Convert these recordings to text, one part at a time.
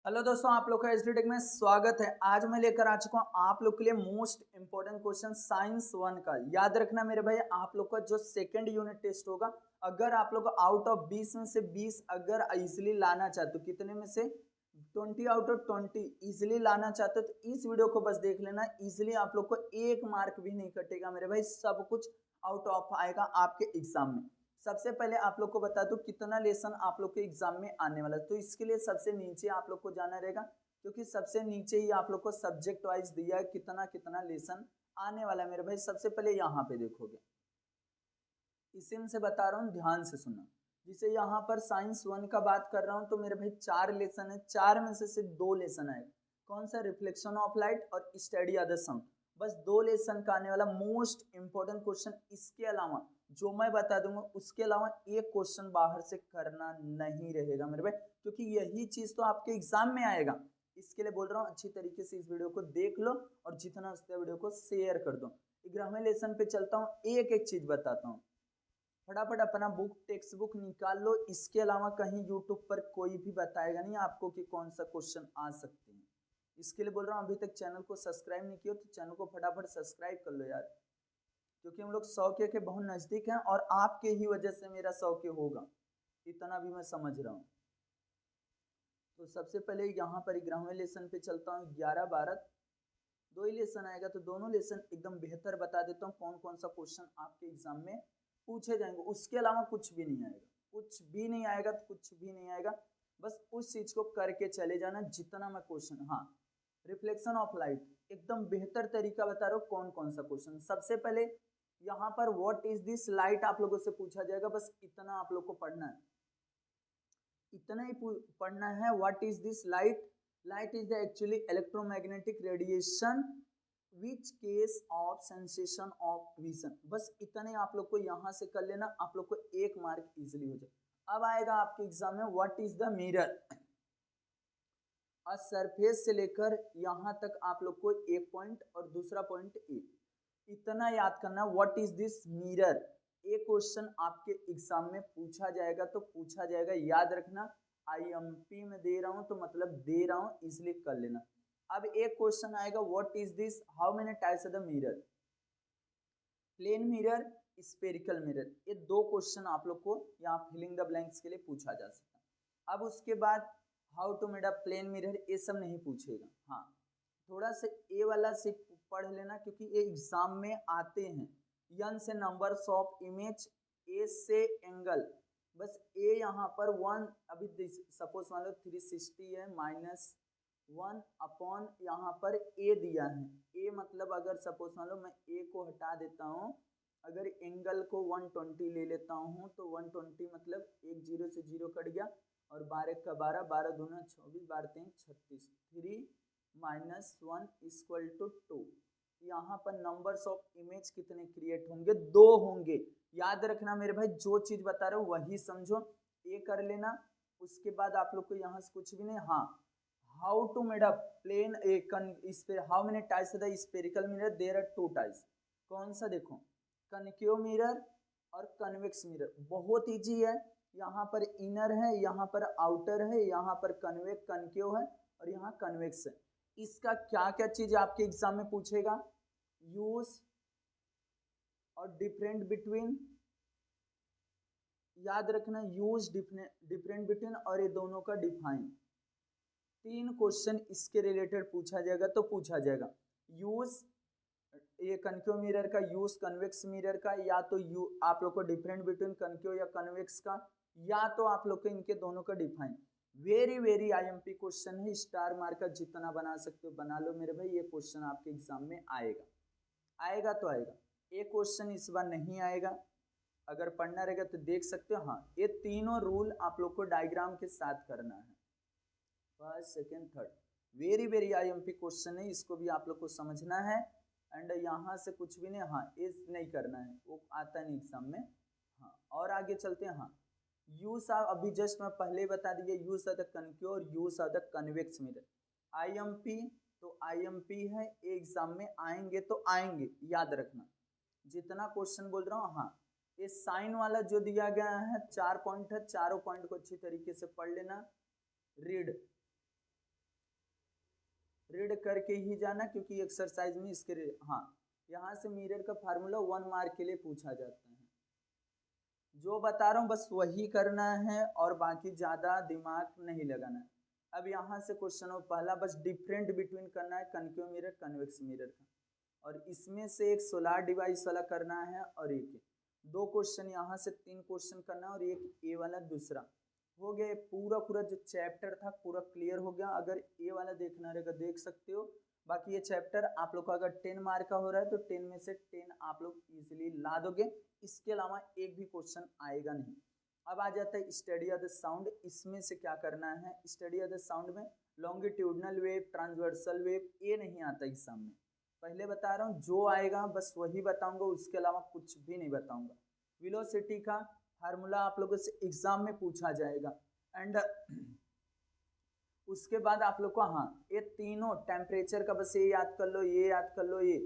Hello दोस्तों, आप लोग का एचडी में स्वागत है। आज मैं लेकर आ चुका हूँ आप लोग के लिए मोस्ट इंपोर्टेंट क्वेश्चन साइंस 1 का। याद रखना मेरे भाई, आप लोग का जो सेकंड यूनिट टेस्ट होगा, अगर आप लोग आउट ऑफ 20 में से 20 अगर इजिली लाना चाहते हो, कितने में से 20 आउट ऑफ 20 इजिली लाना चाहते हो, तो इस वीडियो को बस देख लेना। इजिली आप लोग को एक मार्क भी नहीं कटेगा मेरे भाई, सब कुछ आउट ऑफ आएगा आपके एग्जाम में। सबसे पहले आप लोग को बता दूं कितना लेसन आप लोग के एग्जाम में आने वाला है। तो इसके लिए सबसे नीचे आप लोग को जाना रहेगा, क्योंकि सबसे नीचे ही आप लोग को सब्जेक्ट वाइज दिया है कितना कितना लेसन आने वाला है मेरे भाई। सबसे पहले यहाँ पे देखोगे, इसी से बता रहा हूँ, ध्यान से सुनना। जिसे यहाँ पर साइंस 1 का बात कर रहा हूँ, तो मेरे भाई 4 लेसन है, 4 में से सिर्फ 2 लेसन आएगा। कौन सा? रिफ्लेक्शन ऑफ लाइट और स्टडी अदर साउंड। बस 2 लेसन का आने वाला मोस्ट इंपोर्टेंट क्वेश्चन। इसके अलावा जो मैं बता दूंगा उसके अलावा एक क्वेश्चन बाहर से करना नहीं रहेगा मेरे भाई, क्योंकि यही चीज तो आपके एग्जाम में आएगा। इसके लिए बोल रहा हूँ अच्छी तरीके से इस वीडियो को देख लो और जितना उसके वीडियो को शेयर कर दो। 11वें लेसन पे चलता हूँ, एक एक चीज बताता हूँ। फटाफट अपना बुक टेक्स्ट बुक निकाल लो। इसके अलावा कहीं यूट्यूब पर कोई भी बताएगा नहीं आपको कि कौन सा क्वेश्चन आ सकते हैं। इसके लिए बोल रहा हूँ, अभी तक चैनल को सब्सक्राइब नहीं किया तो चैनल को फटाफट सब्सक्राइब कर लो यार, क्योंकि हम लोग 100 के बहुत नजदीक हैं और आपके ही वजह से मेरा 100 के होगा, इतना भी मैं समझ रहा हूँ। तो सबसे पहले यहाँ पर 11वें लेसन पे चलता हूँ। 11 12 दो ही लेसन आएगा, तो दोनों लेसन एकदम बेहतर बता देता हूँ कौन कौन सा क्वेश्चन आपके एग्जाम में पूछे जाएंगे। उसके अलावा कुछ भी नहीं आएगा, कुछ भी नहीं आएगा, तो कुछ भी नहीं आएगा। बस उस चीज को करके चले जाना जितना मैं क्वेश्चन। हाँ, रिफ्लेक्शन ऑफ लाइट एकदम बेहतर तरीका बता रहा हूँ कौन कौन सा क्वेश्चन। सबसे पहले यहाँ पर व्हाट इज दिस लाइट आप लोगों से पूछा जाएगा, बस इतना आप लोग को पढ़ना है, इतना ही पढ़ना है। What is this light? Light is the actually electromagnetic radiation which case of sensation of vision. बस इतने आप लोग को यहाँ से कर लेना, आप लोग को एक मार्क इजिली हो जाए। अब आएगा आपके एग्जाम में what is the mirror. Surface से लेकर यहाँ तक आप लोग को एक पॉइंट और दूसरा पॉइंट ए, इतना याद करना। व्हाट इज दिस मिरर, एक क्वेश्चन आपके एग्जाम में पूछा जाएगा, तो पूछा जाएगा, याद रखना। आईएमपी में दे रहा हूं तो मतलब दे रहा हूं, इसलिए कर लेना। अब एक क्वेश्चन आएगा, what is this, how many types of the mirror, plane mirror, spherical mirror. ये दो क्वेश्चन आप लोग को यहाँ फिलिंग द ब्लैंक्स के लिए पूछा जा सकता है। अब उसके बाद how to made a plane mirror, ये सब नहीं पूछेगा। हाँ, थोड़ा सा ए वाला से पढ़ लेना, क्योंकि ये एग्जाम में आते हैं। यन से नंबर्स ऑफ इमेज, ए से एंगल, बस ए यहाँ पर 1, अभी सपोज मान लो 360 है, -1 अपॉन यहाँ पर ए दिया है। ए मतलब अगर सपोज मान लो मैं ए को हटा देता हूँ, अगर एंगल को 120 ले लेता हूँ, तो 120 मतलब एक 0 से 0 कट गया, और 12 का 12, 12 दूना 24, 12 3 36, 3 -1 इक्वल टू 2। यहाँ पर नंबर्स ऑफ इमेज कितने क्रिएट होंगे? 2 होंगे। याद रखना मेरे भाई, जो चीज बता रहे हो वही समझो, ये कर लेना। उसके बाद आप लोग को यहाँ से कुछ भी नहीं। हाँ, how to made a plane how many types of the spherical mirror, there are 2 types. कौन सा? देखो, कनकेव मिरर और कन्वेक्स मिरर। बहुत इजी है। यहाँ पर इनर है, यहाँ पर आउटर है, यहाँ पर कनकेव है और यहाँ कन्वेक्स है। इसका क्या क्या चीज आपके एग्जाम में पूछेगा? यूज और डिफरेंट बिटवीन, याद रखना, यूज डिफरेंट बिटवीन और ये दोनों का डिफाइन। 3 क्वेश्चन इसके रिलेटेड पूछा जाएगा, तो पूछा जाएगा यूज, ये कनकेव मिरर का यूज, कन्वेक्स मिरर का, या तो आप लोग को डिफरेंट बिटवीन कनकेव या कन्वेक्स का, या तो आप लोग को इनके दोनों का define. Very very IMP question है, स्टार मार्क का जितना बना सकते हो बना लो मेरे भाई। ये क्वेश्चन आपके एग्जाम में आएगा, आएगा तो आएगा। एक क्वेश्चन इस बार नहीं आएगा, अगर पढ़ना रहेगा तो देख सकते हो। हाँ, ये तीनों रूल आप लोग को डायग्राम के साथ करना है, first second third. Very very IMP question है, इसको भी आप लोग को समझना है। एंड यहाँ से कुछ भी नहीं, हाँ इस नहीं करना है, वो आता नहीं एग्जाम में। हाँ, और आगे चलते हैं। हाँ, यूज अभी जस्ट मैं पहले बता दिया, यूज ऑफ द कनकेव और use of the convex mirror. IMP तो आईएमपी है, एग्जाम में आएंगे तो आएंगे, याद रखना जितना क्वेश्चन बोल रहा हूँ। हाँ, ये साइन वाला जो दिया गया है 4 पॉइंट है, चारों पॉइंट को अच्छी तरीके से पढ़ लेना। रीड, रीड करके ही जाना, क्योंकि एक्सरसाइज में इसके हाँ यहाँ से मिरर का फार्मूला 1 मार्क के लिए पूछा जाता है। जो बता रहा हूँ बस वही करना है और बाकी ज्यादा दिमाग नहीं लगाना है। अब यहाँ से क्वेश्चन हो पहला, बस डिफरेंट बिटवीन करना है कनकेव मिरर कन्वेक्स मिरर का, और इसमें से एक सोलार डिवाइस वाला करना है और एक दो क्वेश्चन यहाँ से 3 क्वेश्चन करना और एक ए वाला दूसरा। हो गया पूरा पूरा जो चैप्टर था पूरा क्लियर हो गया। अगर ए वाला देखना रहेगा देख सकते हो, बाकी ये चैप्टर आप लोग का अगर 10 मार्क का हो रहा है तो 10 में से 10 आप लोग इजीली ला दोगे, इसके अलावा एक भी क्वेश्चन आएगा नहीं। अब आ जाता है स्टडी ऑफ द साउंड। इसमें से क्या करना है, स्टडी ऑफ द साउंड में लॉन्गिट्यूडनल वेव, ट्रांसवर्सल वेव, ये नहीं आता एग्जाम में। पहले बता रहा हूँ जो आएगा बस वही बताऊंगा, उसके अलावा कुछ भी नहीं बताऊंगा। वेलोसिटी का फार्मूला आप लोगों से एग्जाम में पूछा जाएगा। एंड उसके बाद आप लोग को हाँ ये तीनों टेम्परेचर का बस ये याद कर लो, ये याद कर लो, ये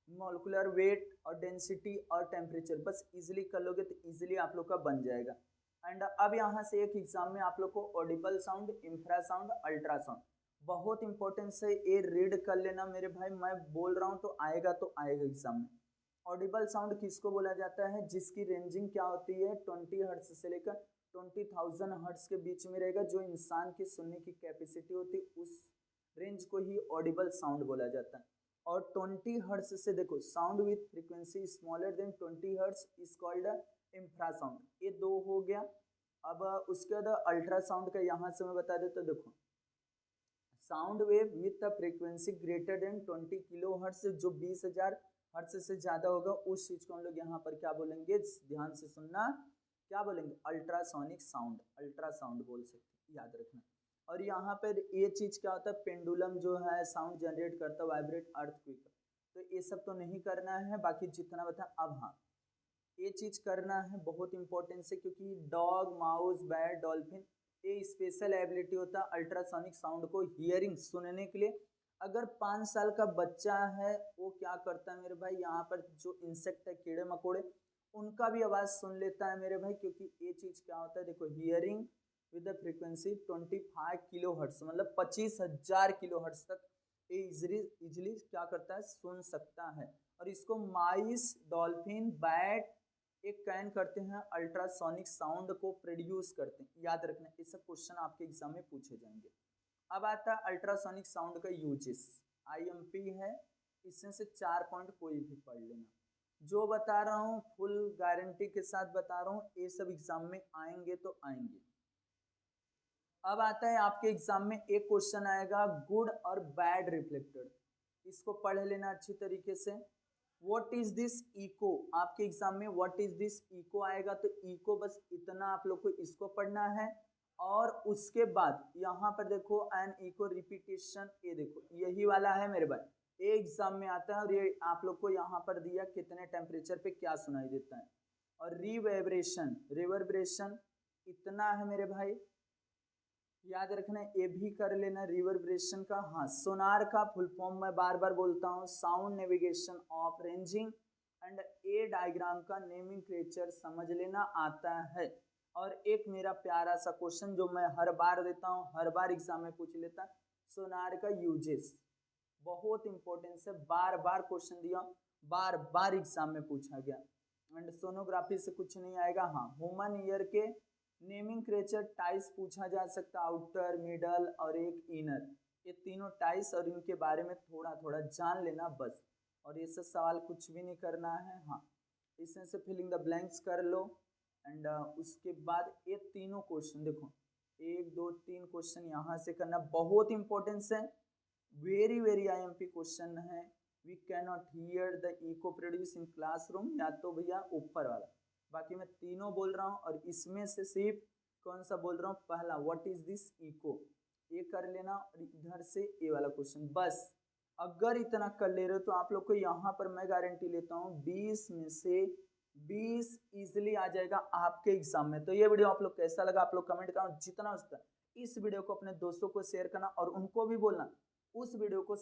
मॉलिक्यूलर वेट और डेंसिटी और टेम्परेचर बस इजीली कर लोगे तो इजीली आप लोग का बन जाएगा। एंड अब यहाँ से एक एग्जाम में आप लोग को ऑडिबल साउंड, इंफ्रासाउंड, अल्ट्रासाउंड बहुत इंपॉर्टेंस है, ये रीड कर लेना मेरे भाई। मैं बोल रहा हूँ तो आएगा एग्जाम में। ऑडिबल साउंड किसको बोला जाता है, जिसकी रेंजिंग क्या होती है 20 हर्ट्ज से लेकर 20,000 हर्ट्ज के बीच में रहेगा, जो इंसान की सुनने की कैपेसिटी होती है उस रेंज को ही ऑडिबल साउंड बोला जाता है। और 20 हर्ट्ज से देखो sound with frequency smaller than 20 hertz is called infrasound, ये दो हो गया। अब उसके बाद अल्ट्रासाउंड का यहाँ से मैं बता देता, देखो sound wave with a frequency greater than 20 kilo hertz, जो 20,000 हर्ट्ज से ज्यादा होगा उस चीज को हम लोग यहाँ पर क्या बोलेंगे, ध्यान से सुनना, क्या बोलेंगे अल्ट्रासोनिक साउंड, अल्ट्रासाउंड बोल सकते, याद रखना। और यहाँ पर ये चीज क्या होता है, पेंडुलम जो है साउंड जनरेट करता है, वाइब्रेट, अर्थक्वेक, तो ये सब तो नहीं करना है, बाकी जितना बता। अब हाँ ये चीज करना है बहुत इंपॉर्टेंट है, क्योंकि डॉग, माउस, बैट, डॉल्फिन ये स्पेशल एबिलिटी होता है अल्ट्रासोनिक साउंड को हियरिंग सुनने के लिए। अगर 5 साल का बच्चा है वो क्या करता है मेरे भाई, यहाँ पर जो इंसेक्ट है कीड़े मकोड़े उनका भी आवाज सुन लेता है मेरे भाई, क्योंकि ये चीज क्या होता है, देखो hearing with the frequency 25 kilo hertz, मतलब 25,000 किलो हर्ट्ज तक ये इजिली क्या करता है, सुन सकता है। और इसको माइस, डॉल्फिन, बैट एक कैन करते हैं, अल्ट्रासोनिक साउंड को प्रोड्यूस करते हैं, याद रखना ये सब क्वेश्चन आपके एग्जाम में पूछे जाएंगे। अब आता है अल्ट्रासोनिक साउंड का यूजेस, IMP है, इसमें से 4 पॉइंट कोई भी पढ़ लेना। जो बता रहा हूँ फुल गारंटी के साथ बता रहा हूँ, ये सब एग्जाम में आएंगे तो आएंगे। अब आता है आपके एग्जाम में एक क्वेश्चन आएगा गुड और बैड रिफ्लेक्टर, इसको पढ़ लेना अच्छी तरीके से। व्हाट इज दिस इको, आपके एग्जाम में व्हाट इज दिस इको आएगा, तो इको बस इतना आप लोग को इसको पढ़ना है। और उसके बाद यहाँ पर देखो एन इको रिपीटेशन, ये देखो यही वाला है मेरे भाई, ये एग्जाम में आता है। और ये आप लोग को यहाँ पर दिया कितने टेम्परेचर पे क्या सुनाई देता है। और रिवेब्रेशन, रिवर्ब्रेशन इतना है मेरे भाई, याद रखना, ये भी कर लेना रिवर्ब्रेशन का। हाँ सोनार का फुल फॉर्म मैं बार बार बोलता हूँ, sound navigation of ranging and A diagram का नेमिंग क्रेचर समझ लेना आता है। और एक मेरा प्यारा सा क्वेश्चन जो मैं हर बार देता हूँ, हर बार एग्जाम में पूछ लेता है, सोनार का यूजेस बहुत इंपॉर्टेंस है, बार बार क्वेश्चन दिया, बार बार एग्जाम में पूछा गया। एंड सोनोग्राफी से कुछ नहीं आएगा। हाँ ह्यूमन ईयर के नेमिंग क्रेचर टाइस पूछा जा सकता, आउटर, मिडल और एक इनर, ये तीनों टाइस और इनके बारे में थोड़ा थोड़ा जान लेना बस। और ये सब सवाल कुछ भी नहीं करना है। हाँ इसमें से फिलिंग द ब्लैंक्स कर लो। एंड उसके बाद ये तीनों क्वेश्चन देखो 1 2 3 क्वेश्चन यहाँ से करना, बहुत इंपॉर्टेंस है, वेरी वेरी IMP क्वेश्चन है। We can not hear the echo produce in classroom, या तो भैया ऊपर वाला, बाकी मैं तीनों बोल रहा हूँ। और इसमें से सिर्फ कौन सा बोल रहा हूँ, पहला व्हाट इज दिस इको, ये कर लेना। और इधर से ये वाला क्वेश्चन बस, अगर इतना कर ले रहे हो तो आप लोग को यहाँ पर मैं गारंटी लेता हूँ 20 में से 20 इजिली आ जाएगा आपके एग्जाम में। तो ये वीडियो आप लोग कैसा लगा आप लोग कमेंट करना, जितना हो सकता है इस वीडियो को अपने दोस्तों को शेयर करना और उनको भी बोलना उस वीडियो को